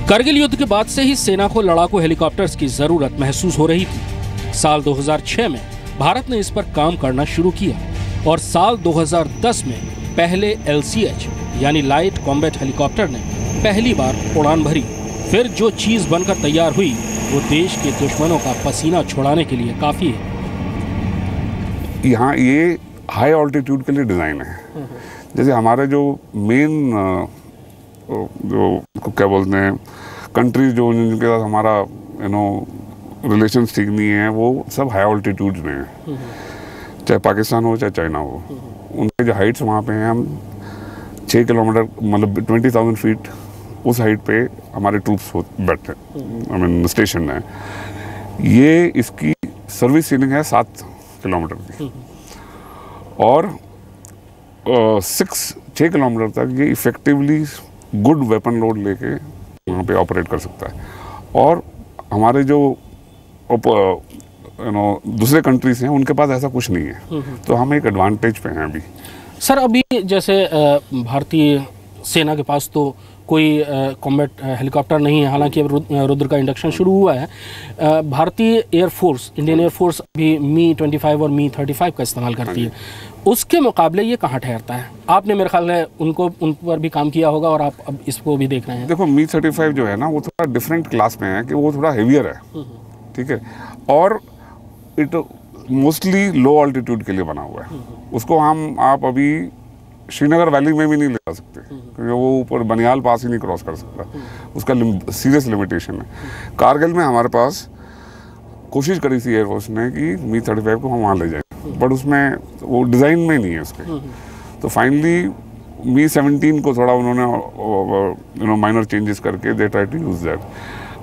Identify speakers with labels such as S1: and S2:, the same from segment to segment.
S1: करगिल युद्ध के बाद से ही सेना को लड़ाकू हेलीकॉप्टर्स की जरूरत महसूस हो रही थी। साल 2006 में भारत ने इस पर काम करना शुरू किया और साल 2010 में पहले LCH यानी लाइट कॉम्बैट हेलीकॉप्टर ने पहली बार उड़ान भरी। फिर जो चीज बनकर तैयार हुई वो देश के दुश्मनों का पसीना छुड़ाने के लिए काफी है।
S2: यहाँ ये हाई ऑल्टीट्यूड के लिए डिज़ाइन है। जैसे हमारे जो मेन जो क्या बोलते हैं कंट्रीज जो जिनके साथ हमारा रिलेशंस ठीक नहीं है वो सब हाई ऑल्टीट्यूड में है, चाहे पाकिस्तान हो चाहे चाइना हो। उनके जो हाइट्स वहाँ पे हैं, हम 6 किलोमीटर मतलब 20,000 फीट उस हाइट पे हमारे ट्रूप्स बैठे स्टेशन है। ये इसकी सर्विस सीलिंग है 7 किलोमीटर की और 6 किलोमीटर तक ये इफेक्टिवली गुड वेपन लोड लेके वहाँ पे ऑपरेट कर सकता है। और हमारे जो दूसरे कंट्रीज हैं उनके पास ऐसा कुछ नहीं है, तो हम एक एडवांटेज पे हैं अभी।
S1: सर अभी जैसे भारतीय सेना के पास तो कोई कॉम्बैट हेलीकॉप्टर नहीं है, हालांकि अब रुद्र का इंडक्शन शुरू हुआ है। भारतीय एयरफोर्स, इंडियन एयरफोर्स अभी मी-25 और मी-35 का इस्तेमाल करती है। उसके मुकाबले ये कहाँ ठहरता है? आपने मेरे ख्याल में उन पर भी काम किया होगा और आप अब इसको भी देख रहे हैं।
S2: देखो मी-35 जो है ना वो थोड़ा डिफरेंट क्लास में है कि वो थोड़ा हेवियर है, ठीक है, और इट मोस्टली लो ऑल्टीट्यूड के लिए बना हुआ है। उसको आप अभी श्रीनगर वैली में भी नहीं ले जा सकते क्योंकि वो ऊपर बनियाल पास ही नहीं क्रॉस कर सकता, उसका सीरियस लिमिटेशन है। कारगिल में हमारे पास कोशिश करी थी एयरफोर्स ने कि मी-35 को हम वहाँ ले जाएं, बट उसमें वो डिज़ाइन में नहीं है उसके। तो फाइनली मी-17 को थोड़ा उन्होंने माइनर चेंजेस करके they try to use that.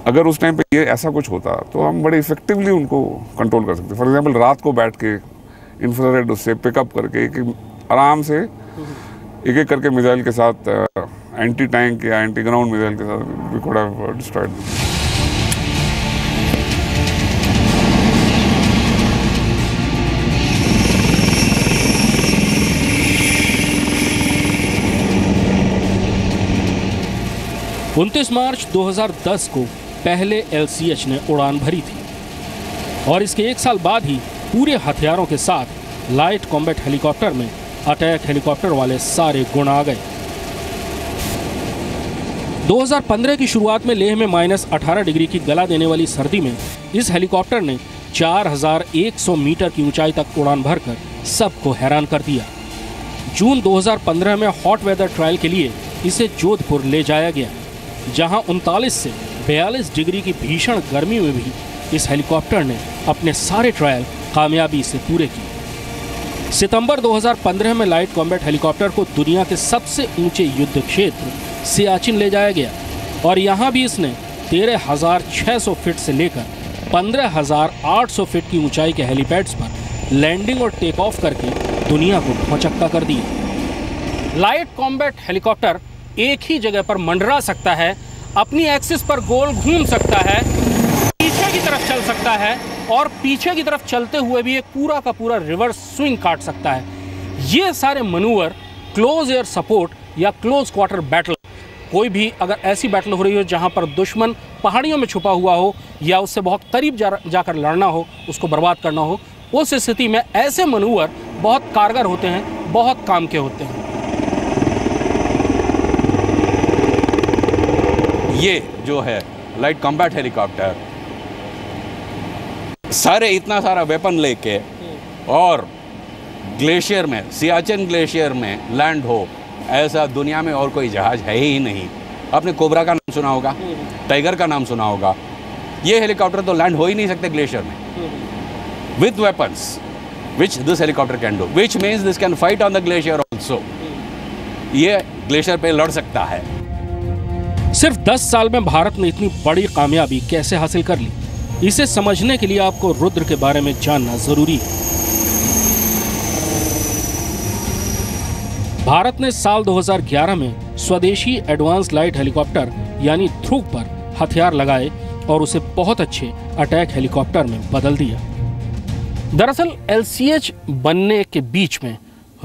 S2: अगर उस टाइम पे ये ऐसा कुछ होता तो हम बड़े इफेक्टिवली उनको कंट्रोल कर सकते। फॉर एग्जांपल रात को बैठ के इंफ्रारेड उससे पिकअप करके आराम से एक एक करके मिसाइल के साथ एंटी टैंक या एंटी ग्राउंड मिसाइल के साथ वी कुड हैव डिस्ट्रॉयड।
S1: उनतीस मार्च 2010 को पहले LCH ने उड़ान भरी थी और इसके एक साल बाद ही पूरे हथियारों के साथ लाइट कॉम्बैट हेलीकॉप्टर में अटैक हेलीकॉप्टर वाले सारे गुण आ गए। 2015 की शुरुआत में लेह में -18 डिग्री की गला देने वाली सर्दी में इस हेलीकॉप्टर ने 4100 मीटर की ऊंचाई तक उड़ान भरकर सबको हैरान कर दिया। जून 2015 में हॉट वेदर ट्रायल के लिए इसे जोधपुर ले जाया गया, जहां 39 से 42 डिग्री की भीषण गर्मी में भी इस हेलीकॉप्टर ने अपने सारे ट्रायल कामयाबी से पूरे किए। सितंबर 2015 में लाइट कॉम्बैट हेलीकॉप्टर को दुनिया के सबसे ऊंचे युद्ध क्षेत्र सियाचिन ले जाया गया और यहाँ भी इसने 13,600 फीट से लेकर 15,800 फीट की ऊंचाई के हेलीपैड्स पर लैंडिंग और टेक ऑफ करके दुनिया को भौचक्का कर दिया। लाइट कॉम्बैट हेलीकॉप्टर एक ही जगह पर मंडरा सकता है, अपनी एक्सिस पर गोल घूम सकता है, पीछे की तरफ चल सकता है और पीछे की तरफ चलते हुए भी एक पूरा का पूरा रिवर्स स्विंग काट सकता है। ये सारे मनूवर क्लोज एयर सपोर्ट या क्लोज क्वार्टर बैटल, कोई भी अगर ऐसी बैटल हो रही हो जहां पर दुश्मन पहाड़ियों में छुपा हुआ हो या उससे बहुत करीब जाकर लड़ना हो, उसको बर्बाद करना हो, उस स्थिति में ऐसे मनूवर बहुत कारगर होते हैं, बहुत काम के होते हैं।
S3: ये जो है लाइट कॉम्बैट हेलीकॉप्टर सारे इतना सारा वेपन लेके और ग्लेशियर में, सियाचिन ग्लेशियर में लैंड हो, ऐसा दुनिया में और कोई जहाज है ही नहीं। आपने कोबरा का नाम सुना होगा, टाइगर का नाम सुना होगा। ये हेलीकॉप्टर तो लैंड हो ही नहीं सकते ग्लेशियर में with weapons which this helicopter can do, which means this can fight on the glacier also. ये ग्लेशियर पे लड़ सकता है।
S1: सिर्फ 10 साल में भारत ने इतनी बड़ी कामयाबी कैसे हासिल कर ली, इसे समझने के लिए आपको रुद्र के बारे में जानना जरूरी है। भारत ने साल 2011 में स्वदेशी एडवांस लाइट हेलीकॉप्टर यानी ध्रुव पर हथियार लगाए और उसे बहुत अच्छे अटैक हेलीकॉप्टर में बदल दिया। दरअसल LCH बनने के बीच में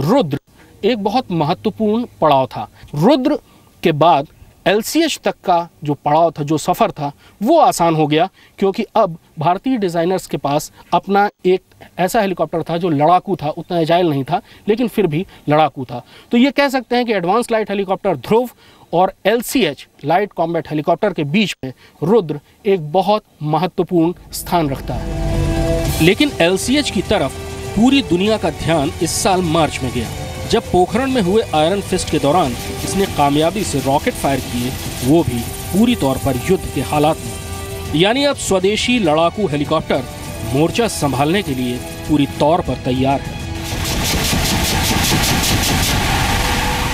S1: रुद्र एक बहुत महत्वपूर्ण पड़ाव था। रुद्र के बाद LCH तक का जो पड़ाव था, जो सफ़र था, वो आसान हो गया, क्योंकि अब भारतीय डिज़ाइनर्स के पास अपना एक ऐसा हेलीकॉप्टर था जो लड़ाकू था, उतना एजाइल नहीं था लेकिन फिर भी लड़ाकू था। तो ये कह सकते हैं कि एडवांस लाइट हेलीकॉप्टर ध्रुव और LCH लाइट कॉम्बैट हेलीकॉप्टर के बीच में रुद्र एक बहुत महत्वपूर्ण स्थान रखता है। लेकिन LCH की तरफ पूरी दुनिया का ध्यान इस साल मार्च में गया, जब पोखरण में हुए आयरन फिस्ट के दौरान इसने कामयाबी से रॉकेट फायर किए, वो भी पूरी तौर पर युद्ध के हालात में। यानी अब स्वदेशी लड़ाकू हेलीकॉप्टर मोर्चा संभालने के लिए पूरी तौर पर तैयार है।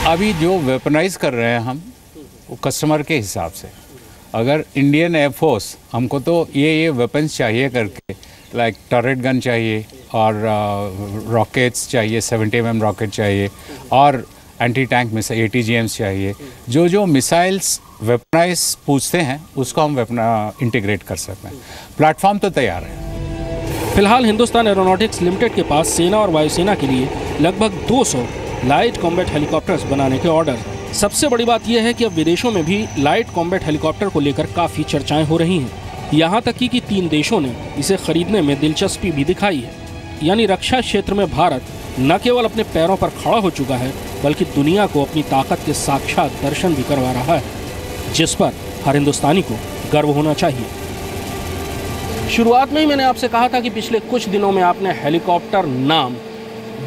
S4: अभी जो वेपनाइज कर रहे हैं हम, वो कस्टमर के हिसाब से। अगर इंडियन एयरफोर्स हमको तो ये वेपन्स चाहिए करके, लाइक टर्रेट गन चाहिए और रॉकेट्स चाहिए, 70 mm रॉकेट चाहिए और एंटी टैंक मिसाइल ATGMs चाहिए, जो मिसाइल्स वेपनाइज पूछते हैं उसको हम इंटीग्रेट कर सकते हैं। प्लेटफॉर्म तो तैयार है।
S1: फिलहाल हिंदुस्तान एरोनॉटिक्स लिमिटेड के पास सेना और वायुसेना के लिए लगभग 200 लाइट कॉम्बैट हेलीकॉप्टर्स बनाने के ऑर्डर। सबसे बड़ी बात यह है कि अब विदेशों में भी लाइट कॉम्बैट हेलीकॉप्टर को लेकर काफ़ी चर्चाएं हो रही हैं। यहाँ तक कि 3 देशों ने इसे खरीदने में दिलचस्पी भी दिखाई है। यानी रक्षा क्षेत्र में भारत न केवल अपने पैरों पर खड़ा हो चुका है, बल्कि दुनिया को अपनी ताकत के साक्षात दर्शन भी करवा रहा है, जिस पर हर हिंदुस्तानी को गर्व होना चाहिए। शुरुआत में ही मैंने आपसे कहा था कि पिछले कुछ दिनों में आपने हेलीकॉप्टर नाम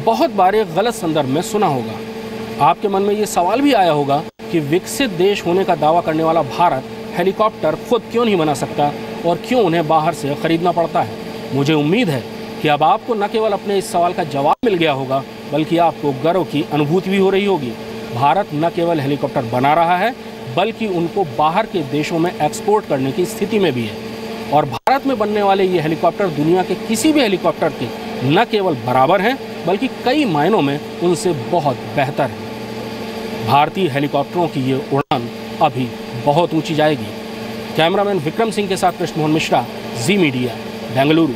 S1: बहुत बार एक गलत संदर्भ में सुना होगा। आपके मन में ये सवाल भी आया होगा कि विकसित देश होने का दावा करने वाला भारत हेलीकॉप्टर खुद क्यों नहीं बना सकता और क्यों उन्हें बाहर से खरीदना पड़ता है। मुझे उम्मीद है कि अब आपको न केवल अपने इस सवाल का जवाब मिल गया होगा, बल्कि आपको गर्व की अनुभूति भी हो रही होगी। भारत न केवल हेलीकॉप्टर बना रहा है, बल्कि उनको बाहर के देशों में एक्सपोर्ट करने की स्थिति में भी है। और भारत में बनने वाले ये हेलीकॉप्टर दुनिया के किसी भी हेलीकॉप्टर के न केवल बराबर हैं, बल्कि कई मायनों में उनसे बहुत बेहतर है। भारतीय हेलीकॉप्टरों की ये उड़ान अभी बहुत ऊंची जाएगी। कैमरामैन विक्रम सिंह के साथ कृष्ण मोहन मिश्रा, जी मीडिया, बेंगलुरु।